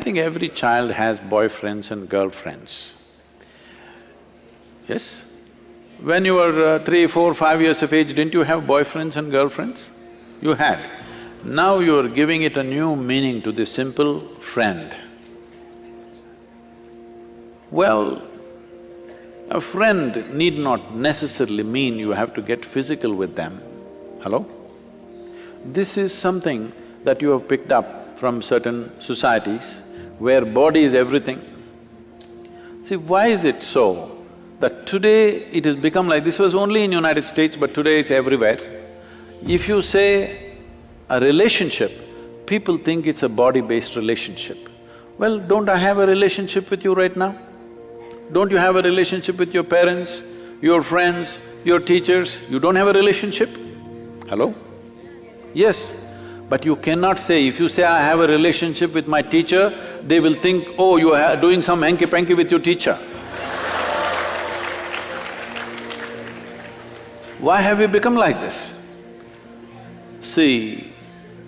think every child has boyfriends and girlfriends. Yes? When you were 3, 4, 5 years of age, didn't you have boyfriends and girlfriends? You had. Now you're giving it a new meaning to this simple friend. Well, a friend need not necessarily mean you have to get physical with them. Hello? This is something that you have picked up from certain societies where body is everything. See, why is it so that today it has become like… this was only in United States, but today it's everywhere. If you say a relationship, people think it's a body-based relationship. Well, don't I have a relationship with you right now? Don't you have a relationship with your parents, your friends, your teachers? You don't have a relationship? Hello? Yes. But you cannot say, if you say, I have a relationship with my teacher, they will think, oh, you are doing some hanky-panky with your teacher. Why have you become like this? See,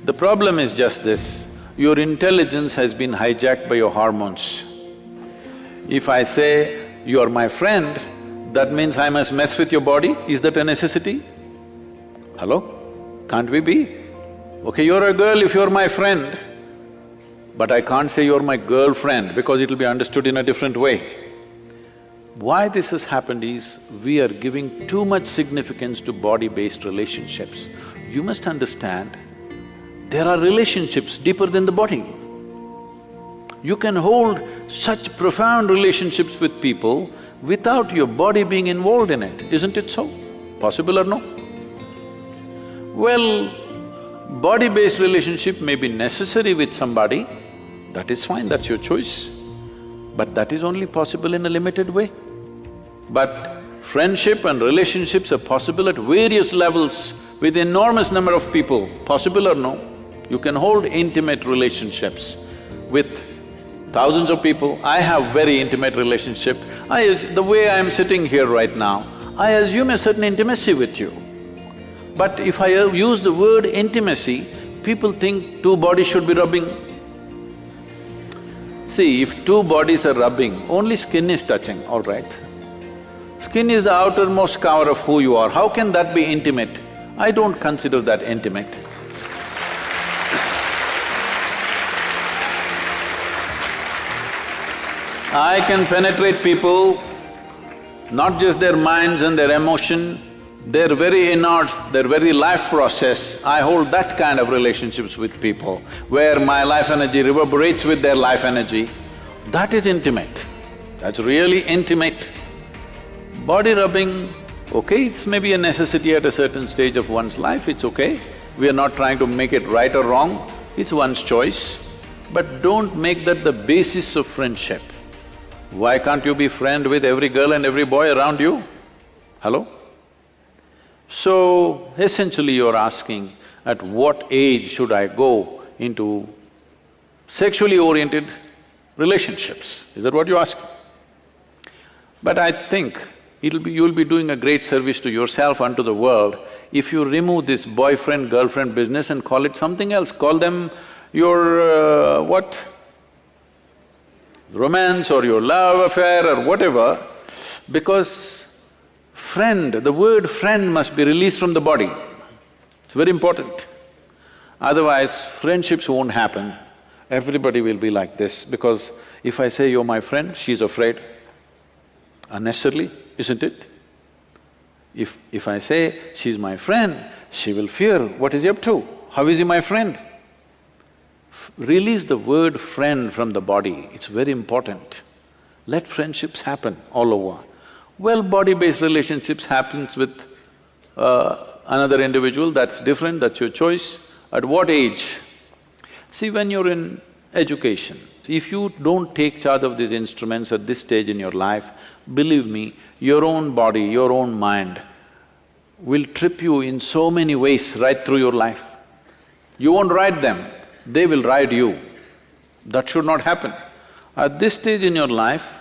the problem is just this, your intelligence has been hijacked by your hormones. If I say, you are my friend, that means I must mess with your body, is that a necessity? Hello? Can't we be? Okay, you're a girl if you're my friend, but I can't say you're my girlfriend because it'll be understood in a different way. Why this has happened is, we are giving too much significance to body-based relationships. You must understand, there are relationships deeper than the body. You can hold such profound relationships with people without your body being involved in it, isn't it so? Possible or no? Well, body-based relationship may be necessary with somebody, that is fine, that's your choice. But that is only possible in a limited way. But friendship and relationships are possible at various levels with enormous number of people, possible or no? You can hold intimate relationships with thousands of people. I have very intimate relationship. The way I'm sitting here right now, I assume a certain intimacy with you. But if I use the word intimacy, people think two bodies should be rubbing. See, if two bodies are rubbing, only skin is touching, all right? Skin is the outermost cover of who you are, how can that be intimate? I don't consider that intimate. I can penetrate people, not just their minds and their emotion, their very innards, their very life process. I hold that kind of relationships with people, where my life energy reverberates with their life energy. That is intimate, that's really intimate. Body rubbing, okay, it's maybe a necessity at a certain stage of one's life, it's okay. We are not trying to make it right or wrong, it's one's choice. But don't make that the basis of friendship. Why can't you be friend with every girl and every boy around you? Hello? So, essentially you're asking, at what age should I go into sexually oriented relationships? Is that what you're asking? But I think you'll be doing a great service to yourself and to the world if you remove this boyfriend-girlfriend business and call it something else. Call them your what? Romance or your love affair or whatever, because friend, the word friend must be released from the body. It's very important. Otherwise, friendships won't happen. Everybody will be like this, because if I say you're my friend, she's afraid. Unnecessarily, isn't it? If I say she's my friend, she will fear, what is he up to? How is he my friend? Release the word friend from the body, it's very important. Let friendships happen all over. Well, body-based relationships happens with another individual, that's different, that's your choice. At what age? See, when you're in education, if you don't take charge of these instruments at this stage in your life, believe me, your own body, your own mind will trip you in so many ways right through your life. You won't ride them, they will ride you. That should not happen. At this stage in your life,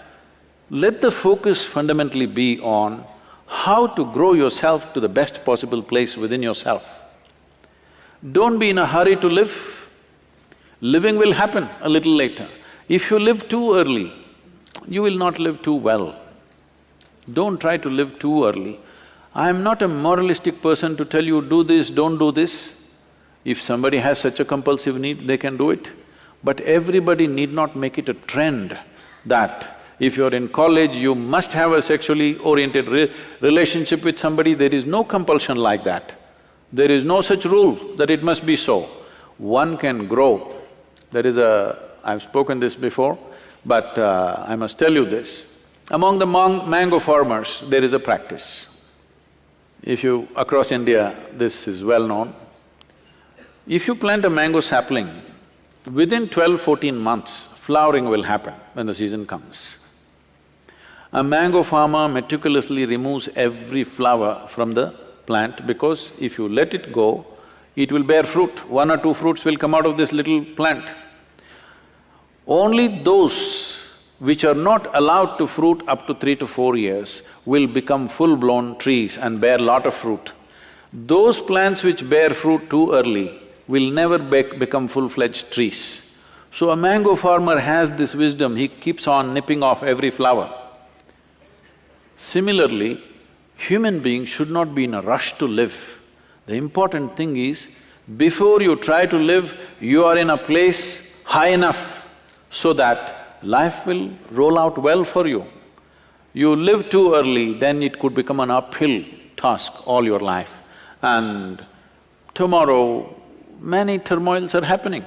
let the focus fundamentally be on how to grow yourself to the best possible place within yourself. Don't be in a hurry to live. Living will happen a little later. If you live too early, you will not live too well. Don't try to live too early. I am not a moralistic person to tell you, do this, don't do this. If somebody has such a compulsive need, they can do it. But everybody need not make it a trend that if you're in college, you must have a sexually oriented relationship with somebody. There is no compulsion like that. There is no such rule that it must be so. One can grow. There is a… I've spoken this before, but I must tell you this. Among the mango farmers, there is a practice. If you… across India, this is well known. If you plant a mango sapling, within 12–14 months, flowering will happen when the season comes. A mango farmer meticulously removes every flower from the plant because if you let it go, it will bear fruit. 1 or 2 fruits will come out of this little plant. Only those which are not allowed to fruit up to 3 to 4 years will become full-blown trees and bear lot of fruit. Those plants which bear fruit too early will never become full-fledged trees. So a mango farmer has this wisdom, he keeps on nipping off every flower. Similarly, human beings should not be in a rush to live. The important thing is, before you try to live, you are in a place high enough so that life will roll out well for you. You live too early, then it could become an uphill task all your life. And tomorrow, many turmoils are happening.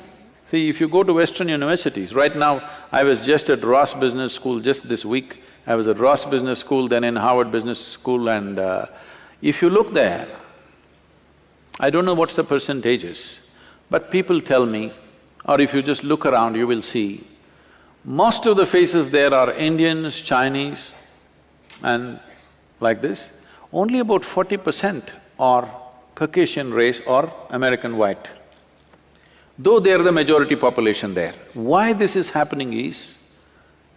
See, if you go to Western universities, right now I was just at Ross Business School just this week. I was at Ross Business School, then in Harvard Business School, and if you look there, I don't know what's the percentages, but people tell me, or if you just look around, you will see, most of the faces there are Indians, Chinese, and like this. Only about 40% are Caucasian race or American white, though they are the majority population there. Why this is happening is,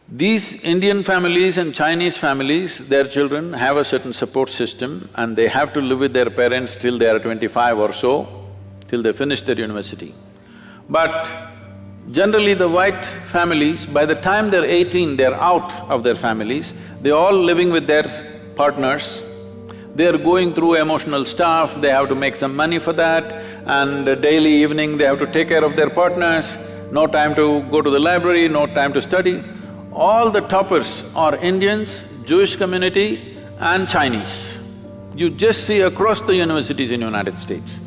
these Indian families and Chinese families, their children have a certain support system and they have to live with their parents till they are 25 or so, till they finish their university. But generally the white families, by the time they're 18, they're out of their families, they're all living with their partners, they're going through emotional stuff, they have to make some money for that, and daily evening they have to take care of their partners, no time to go to the library, no time to study. All the toppers are Indians, Jewish community and Chinese. You just see across the universities in United States.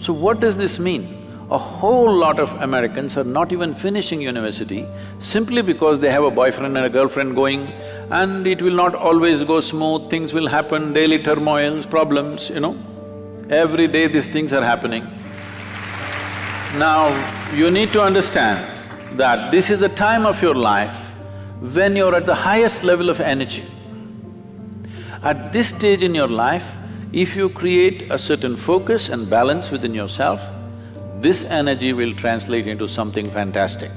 So what does this mean? A whole lot of Americans are not even finishing university simply because they have a boyfriend and a girlfriend going, and it will not always go smooth, things will happen, daily turmoils, problems, you know. Every day these things are happening. Now, you need to understand that this is a time of your life when you're at the highest level of energy. At this stage in your life, if you create a certain focus and balance within yourself, this energy will translate into something fantastic.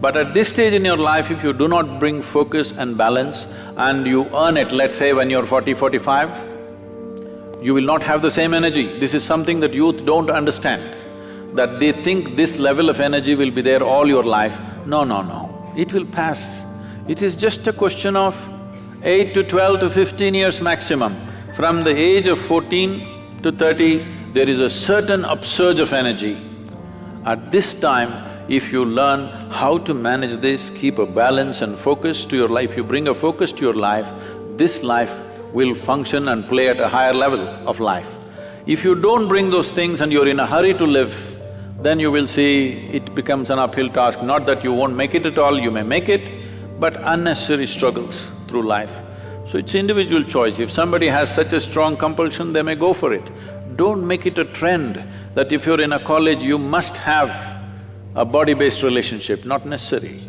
But at this stage in your life, if you do not bring focus and balance and you earn it, let's say when you're 40, 45, you will not have the same energy. This is something that youth don't understand, that they think this level of energy will be there all your life. No, no, no. It will pass. It is just a question of 8 to 12 to 15 years maximum. From the age of 14 to 30, there is a certain upsurge of energy. At this time, if you learn how to manage this, keep a balance and focus to your life, you bring a focus to your life, this life will function and play at a higher level of life. If you don't bring those things and you're in a hurry to live, then you will see it becomes an uphill task. Not that you won't make it at all, you may make it, but unnecessary struggles through life. So it's individual choice. If somebody has such a strong compulsion, they may go for it. Don't make it a trend that if you're in a college, you must have a body-based relationship, not necessary.